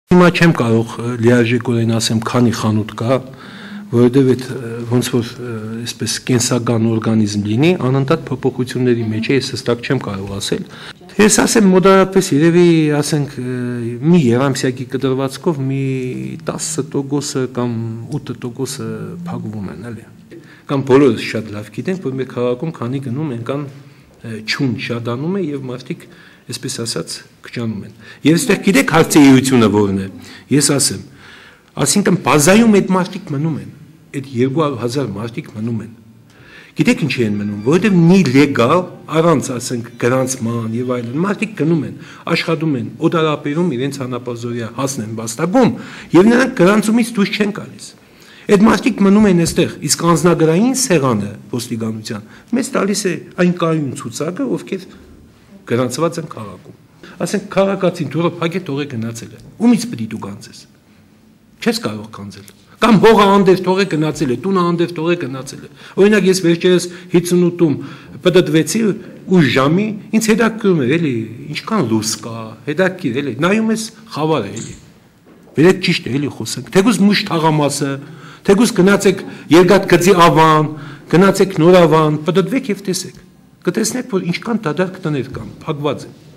Հիմա չեմ կարող լիարժեքորեն ասեմ, քանի խանութ կա, որովհետև այդ ոնց որ այսպես կենսական օրգանիզմ լինի, անընդհատ փոփոխությունների մեջ է, ես հստակ չեմ կարող ասել։ Ես ասեմ մոդարապես երևի ասենք մի երամսյակի կտրվածքով մի 10% կամ 8% փակվում են, էլի։ Կամ բոլորս շատ լավ գիտենք, որ մեր քաղաքում քանի գնում այնքան չուն շատանում է եւ մարդիկ այսպես ասած քչանում են։ Եվ այստեղ գիտեք հարցեյությունը որն է։ Ես ասեմ, այսինքն բազայում այդ մարդիկ մնում են, այդ 200,000 մարդիկ մնում են։ Գիտեք ինչի են մնում, որովհետև մի լեգալ առանց ասենք գրանցման եւ այլն մարդիկ գնում են, աշխատում են, օտարապերում իրենց հանապազորիա հասն են վաստակում եւ նրանք գրանցումից դուրս չեն գալիս։ Այդ մարդիկ մնում են այստեղ, իսկ անձնագրային սեղանը ոստիկանության մեզ տալիս է այն կայուն ցուցակը, ովքեր գրանցված են քաղաքում։ Ասենք քաղաքացին դուրը փակե թողե գնացել է։ Ումից պիտի դու գանցես։ Չես կարող գանցել։ Կամ հողը անդեր թողե գնացել է, տունը անդեր թողե գնացել է։ Օրինակ ես վերջերս 58-ում պատտվեցի ու ժամի ինձ հետաքրում էր, էլի, ինչքան լույս կա, հետաքրիր, էլի, նայում ես խավարը, էլի։ Վերեք ճիշտ է, էլի խոսենք։ Թեկուզ մուշ թաղամասը, թեկուզ գնացեք երկաթ գծի ավան, գնացեք նորավան, պատտվեք եւ տեսեք։ Կտեսնեք, որ ինչքան դադարք տներ կան, փակված են։